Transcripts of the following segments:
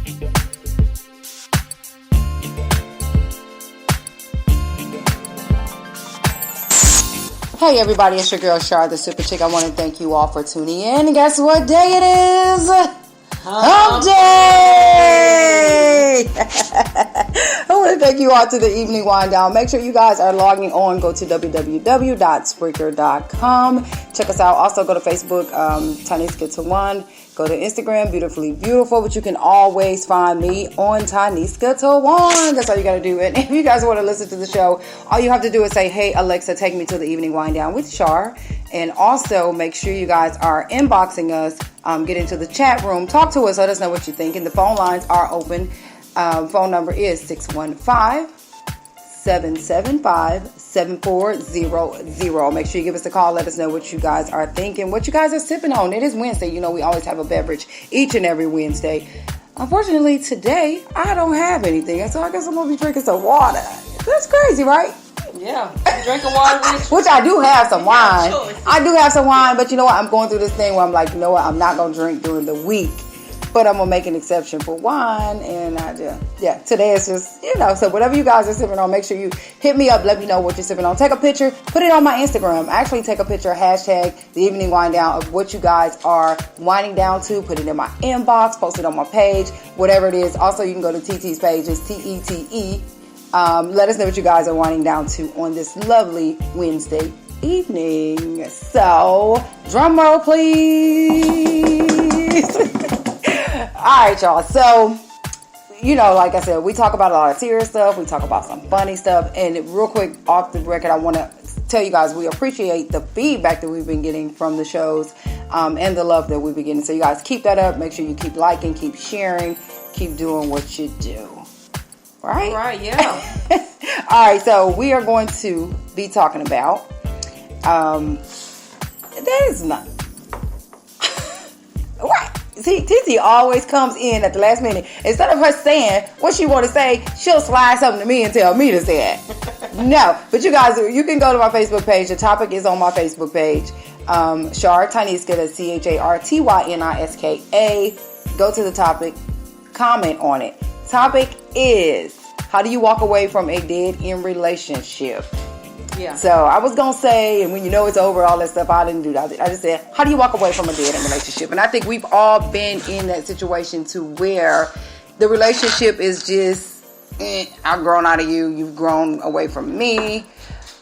Hey everybody, it's your girl Char, the Super Chick. I want to thank you all for tuning in. And guess what day it is? Hump Day! I want to thank you all to the evening wind down. Make sure you guys are logging on. Go to www.spreaker.com. Check us out. Also go to Facebook, Taniska to One. Go to Instagram, Beautifully Beautiful. But you can always find me on Taniska to One. That's all you got to do. And if you guys want to listen to the show, all you have to do is say, hey, Alexa, take me to the evening wind down with Char. And also make sure you guys are inboxing us. Get into the chat room. Talk to us. Let us know what you think. And the phone lines are open. Phone number is 615-775-7400. Make sure you give us a call. Let us know what you guys are thinking, what you guys are sipping on. It is Wednesday. You know, we always have a beverage each and every Wednesday. Unfortunately, today, I don't have anything. So I guess I'm going to be drinking some water. That's crazy, right? Yeah. Drinking water. Which I do have some wine. I do have some wine, but you know what? I'm going through this thing where I'm like, you know what? I'm not going to drink during the week. But I'm going to make an exception for wine. And today is just, so whatever you guys are sipping on, make sure you hit me up. Let me know what you're sipping on. Take a picture. Put it on my Instagram. Actually, take a picture, hashtag the evening wind down of what you guys are winding down to. Put it in my inbox. Post it on my page. Whatever it is. Also, you can go to TT's page. It's TETE. Let us know what you guys are winding down to on this lovely Wednesday evening. So, drum roll, please. All right, y'all. So, like I said, we talk about a lot of serious stuff. We talk about some funny stuff. And real quick, off the record, I want to tell you guys we appreciate the feedback that we've been getting from the shows and the love that we've been getting. So, you guys keep that up. Make sure you keep liking, keep sharing, keep doing what you do. Right? Right, yeah. All right, so we are going to be talking about that is not right. See, Titi always comes in at the last minute. Instead of her saying what she want to say, she'll slide something to me and tell me to say it. No, but you guys, you can go to my Facebook page. The topic is on my Facebook page. Char Taniska, that's CharTyniska. Go to the topic, comment on it. Topic is, how do you walk away from a dead-end relationship? Yeah. So I was going to say, and when you know it's over, all that stuff, I didn't do that. I just said, how do you walk away from a dead-end relationship? And I think we've all been in that situation to where the relationship is just, I've grown out of you, you've grown away from me.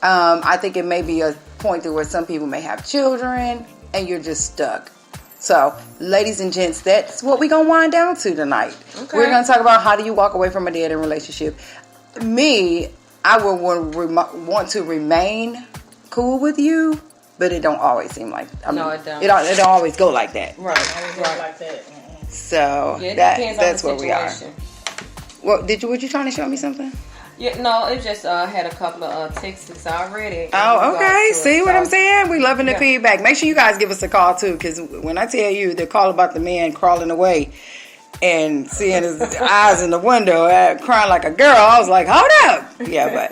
I think it may be a point to where some people may have children and you're just stuck. So, ladies and gents, that's what we're going to wind down to tonight. Okay. We're going to talk about how do you walk away from a dead-end relationship. Me, I would want to remain cool with you, but it don't always seem like. No, it don't. It don't always go like that. Right. Like that. So that's where we are. Well, was you trying to show me something? Yeah, no, it just had a couple of texts already. Oh, okay. See what I'm saying? We loving the feedback. Make sure you guys give us a call too, because when I tell you the call about the man crawling away and seeing his eyes in the window, crying like a girl, I was like, hold up. Yeah, but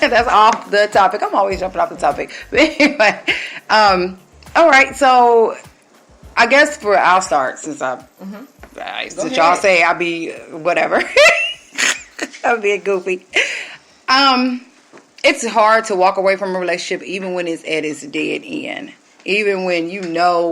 that's off the topic. I'm always jumping off the topic. But anyway, all right. So I guess I'll start since y'all say I'll be whatever. I'm being goofy. It's hard to walk away from a relationship even when it's at its dead end. Even when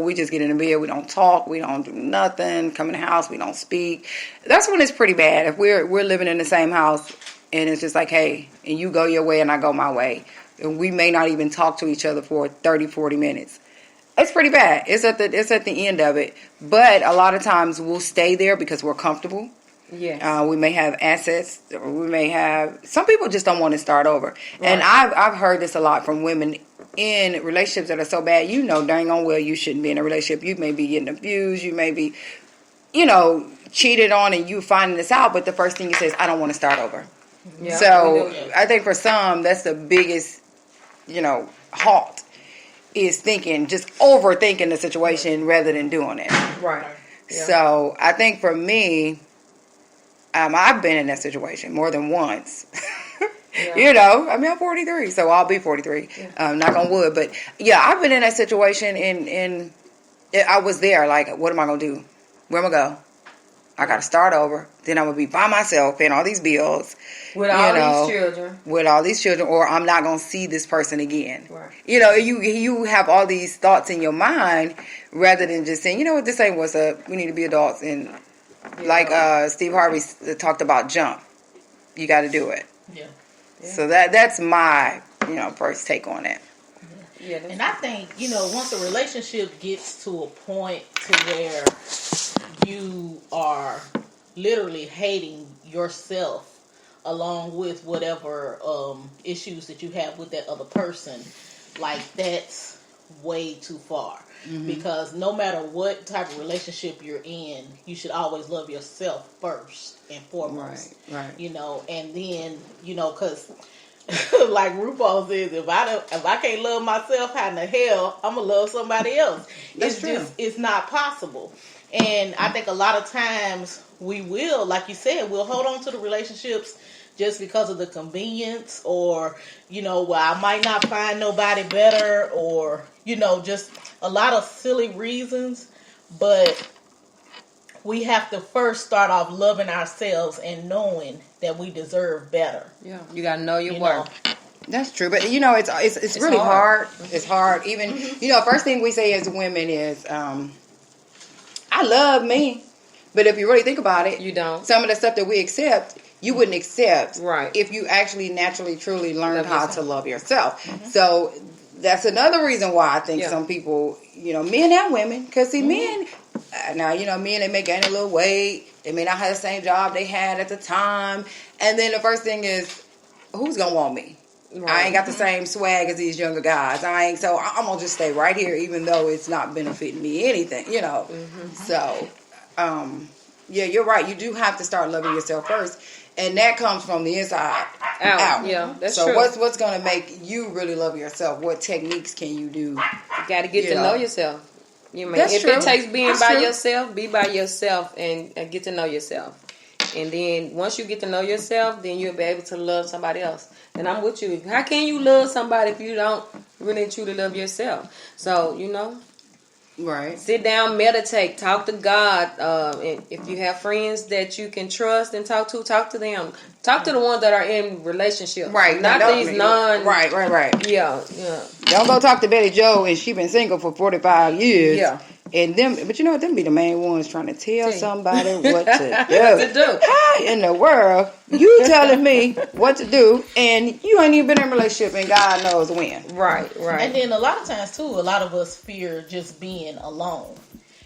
we just get in the bed, we don't talk, we don't do nothing, come in the house, we don't speak. That's when it's pretty bad. If we're living in the same house and it's just like, hey, and you go your way and I go my way. And we may not even talk to each other for 30, 40 minutes. It's pretty bad. It's at the end of it. But a lot of times we'll stay there because we're comfortable. Yes. We may have assets, or we may have. Some people just don't want to start over, right. And I've heard this a lot from women in relationships that are so bad. Dang on well, you shouldn't be in a relationship. You may be getting abused. You may be, cheated on, and you finding this out. But the first thing you say is, "I don't want to start over." Yeah, so I think for some, that's the biggest, halt is just overthinking the situation rather than doing it. Right. Yeah. So I think for me. I've been in that situation more than once. Yeah. I'm 43, so I'll be 43. Yeah. Knock on wood. But, yeah, I've been in that situation, and I was there. Like, what am I going to do? Where am I going to go? I got to start over. Then I'm going to be by myself, paying all these bills. With all these children. With all these children, or I'm not going to see this person again. Right. You have all these thoughts in your mind rather than just saying, you know what, this ain't what's up. We need to be adults. And like Steve Harvey talked about, jump. You got to do it. Yeah. So that's my, first take on it. Yeah, and I think, once a relationship gets to a point to where you are literally hating yourself along with whatever issues that you have with that other person, like that's way too far. Mm-hmm. Because no matter what type of relationship you're in, you should always love yourself first and foremost. Right. And then, because like RuPaul says, if I can't love myself, how in the hell I'm gonna love somebody else? That's true. It's not possible. And I think a lot of times we will, like you said, we'll hold on to the relationships just because of the convenience, or I might not find nobody better, or just a lot of silly reasons. But we have to first start off loving ourselves and knowing that we deserve better. Yeah, you gotta know your worth. That's true, but it's really hard. It's hard. Even first thing we say as women is, I love me, but if you really think about it, you don't. Some of the stuff that we accept, you wouldn't accept, right, if you actually naturally, truly learned how to love yourself. Mm-hmm. So that's another reason why I think some people, men and women, because see, men. Now, men, they may gain a little weight. They may not have the same job they had at the time. And then the first thing is, who's going to want me? Right. I ain't got the same swag as these younger guys. So I'm going to just stay right here, even though it's not benefiting me anything, Mm-hmm. So, you're right. You do have to start loving yourself first. And that comes from the inside out. Yeah, that's true. So what's going to make you really love yourself? What techniques can you do? You got to get to know yourself. That's true. It takes being by yourself, be by yourself and get to know yourself. And then once you get to know yourself, then you'll be able to love somebody else. And I'm with you. How can you love somebody if you don't really truly love yourself? So, right. Sit down, meditate, talk to God. And if you have friends that you can trust and talk to them. Talk to the ones that are in relationships. Right. Not these non. Right. Yeah. Don't go talk to Betty Jo and she been single for 45 years. Yeah. And them, but you know what? Them be the main ones trying to tell somebody what to do. What to do. How in the world you telling me what to do and you ain't even been in a relationship and God knows when. Right. And then a lot of times too, a lot of us fear just being alone.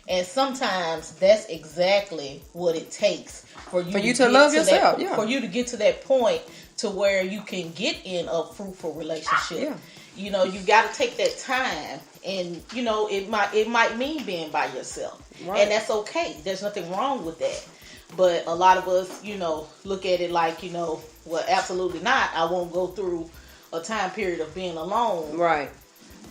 And sometimes that's exactly what it takes for you to love yourself. For you to get to that point to where you can get in a fruitful relationship. Yeah. You got to take that time, and it might mean being by yourself, right. And that's okay. There's nothing wrong with that. But a lot of us, look at it like, well, absolutely not. I won't go through a time period of being alone, right?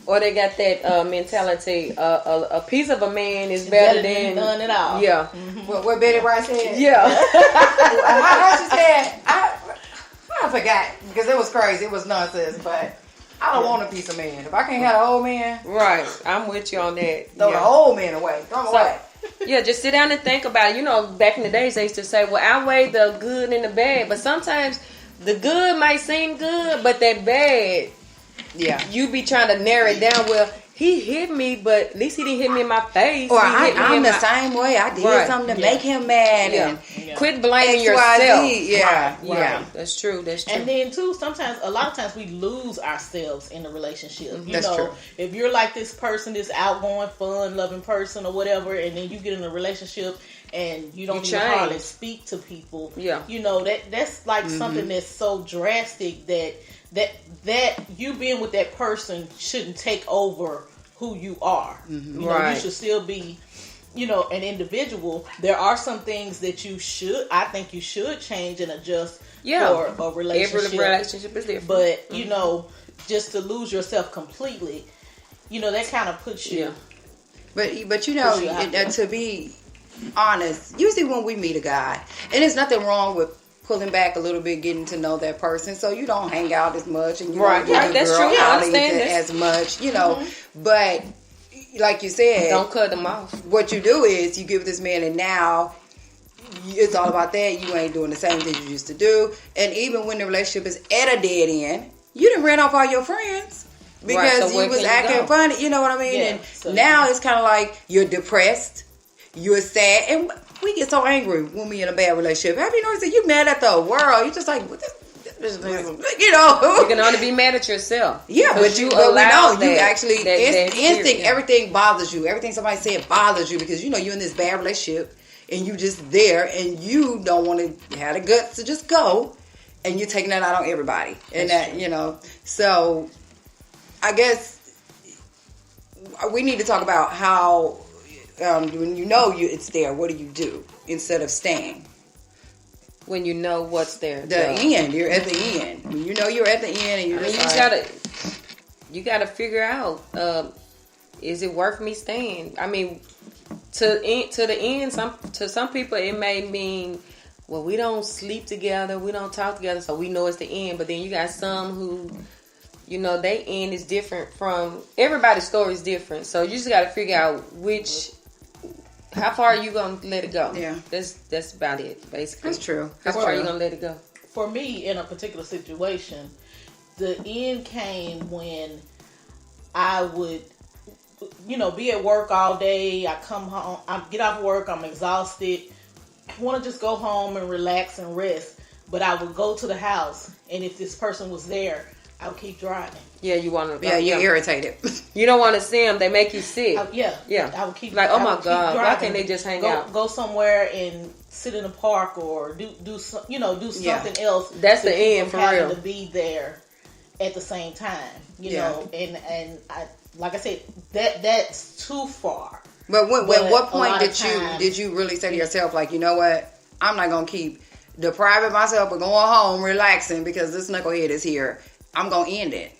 Or they got that mentality: a piece of a man is better than none at all. Yeah. Mm-hmm. What Betty Rice said. Yeah. How she said? I forgot because it was crazy. It was nonsense, but. I don't want a piece of man. If I can't have a whole man. Right. I'm with you on that. Throw the whole man away. Throw him away. Yeah, just sit down and think about it. Back in the days, they used to say, well, I weigh the good and the bad. But sometimes the good might seem good, but that bad, you be trying to narrow it down. Well, he hit me, but at least he didn't hit me in my face. Or I'm the same way. I did something to make him mad. And quit blaming yourself. Yeah. That's true. And then too, a lot of times we lose ourselves in the relationship. That's true. If you're like this person, this outgoing, fun, loving person or whatever, and then you get in a relationship and you don't even hardly speak to people. Yeah. That's like something that's so drastic that you being with that person shouldn't take over who you are. Mm-hmm. You should still be, an individual. There are some things that I think you should change and adjust for a relationship. Every relationship is different. But, just to lose yourself completely, that kind of puts you. But to be honest, usually when we meet a guy, and there's nothing wrong with pulling back a little bit, getting to know that person, so you don't hang out as much and you don't get the girl outings as much, But like you said, don't cut them off. What you do is you give this man, and now it's all about that. You ain't doing the same things you used to do. And even when the relationship is at a dead end, you done ran off all your friends because you was acting funny. You know what I mean? Yeah, and so now it's kind of like you're depressed, you're sad, and we get so angry when we in a bad relationship. Have you noticed that you mad at the world? You just like, what this, you know? You can only be mad at yourself. Yeah, but we know you actually instinct. Everything bothers you. Everything somebody said bothers you because you know you're in this bad relationship and you just there and you don't want to have the guts to just go, and you're taking that out on everybody. And That's that true. you know, so I guess we need to talk about how when you know it's there, what do you do instead of staying? When you know what's there. The end. You're at the end. When you know you're at the end, and you gotta figure out, is it worth me staying? I mean, to the end, to some people it may mean, well, we don't sleep together, we don't talk together, so we know it's the end. But then you got some who, you know, their end is different from everybody's story is different. So you just gotta figure out how far are you gonna let it go? Yeah, that's about it, basically. That's true. How far are you gonna let it go? For me, in a particular situation, the end came when I would, you know, be at work all day. I come home, I get off work, I'm exhausted, want to just go home and relax and rest. But I would go to the house, and if this person was there, I would keep driving. Yeah, you want to. Yeah, you're irritated. You don't want to see them. They make you sick. Yeah. I would keep like, oh my God, driving. why can't they just hang out? Go somewhere and sit in a park or do something else. That's the end for real. To be there at the same time, you know, and I, like I said, that's too far. But what point did you really say to yourself, like, you know what, I'm not gonna keep depriving myself of going home, relaxing because this knucklehead is here. I'm gonna end it.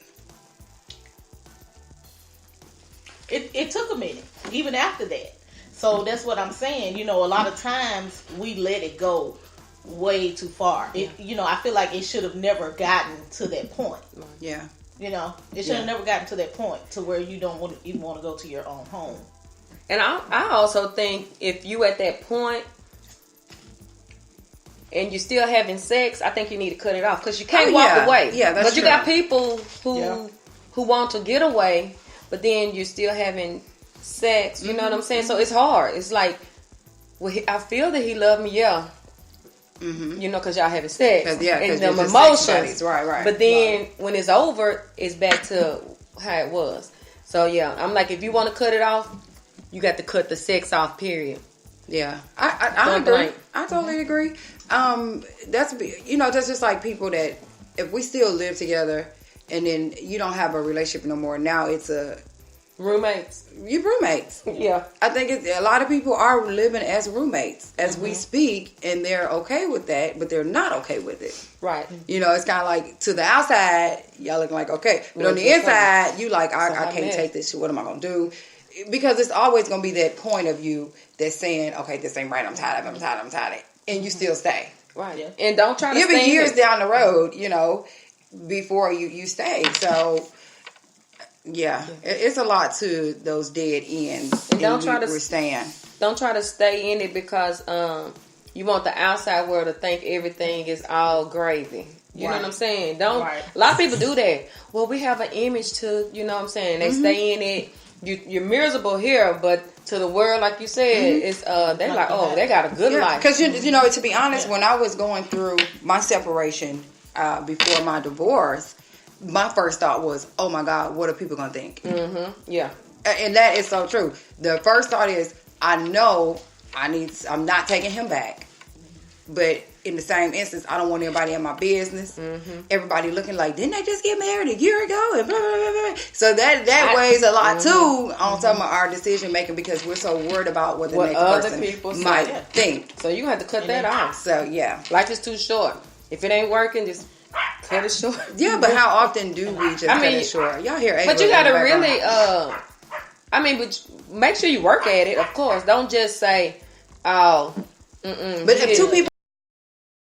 It took a minute, even after that. So that's what I'm saying. You know, a lot of times we let it go way too far. You know, I feel like it should have never gotten to that point. Yeah. You know, it should have never gotten to that point to where you don't even want to go to your own home. And I also think if you at that point and you're still having sex, I think you need to cut it off because you can't walk away. Yeah, that's true. But you got people who want to get away, but then you're still having sex. You know what I'm saying? So it's hard. It's like, well, I feel that he loved me, Mm-hmm. You know, because y'all having sex. And the emotions. Right. But then when it's over, it's back to how it was. So, yeah, I'm like, if you want to cut it off, you got to cut the sex off, period. Yeah. I agree. I totally agree. That's just like people that, if we still live together and then you don't have a relationship no more, now it's roommates. You're roommates. Yeah. I think a lot of people are living as roommates as we speak, and they're okay with that, but they're not okay with it. Right. You know, it's kind of like to the outside, y'all looking like okay, but on the inside, you like, I can't take this shit. What am I going to do? Because it's always going to be that point of you that's saying, okay, this ain't right. I'm tired of it. And you still stay. Right. Yeah. And don't try to stay. Even years down the road, you know, before you stay. So, yeah, it's a lot to those dead ends. And don't try to stay in it because you want the outside world to think everything is all gravy. You know what I'm saying? A lot of people do that. Well, we have an image to, you know what I'm saying? They stay in it. You're miserable here, but to the world, like you said, it's they're like, oh, they got a good life. Because you know, to be honest, when I was going through my separation before my divorce, my first thought was, oh my God, what are people gonna think? Mm-hmm. Yeah, and that is so true. The first thought is, I know I'm not taking him back, but in the same instance, I don't want everybody in my business. Mm-hmm. Everybody looking like, didn't they just get married a year ago? And blah, blah, blah, blah. So that weighs a lot too on some of our decision making because we're so worried about what the next person might think. So you have to cut that off. So yeah, life is too short. If it ain't working, just cut it short. Yeah, but how often do we just cut it short? Y'all hear? But you gotta really, but make sure you work at it. Of course, don't just say, oh. But if two people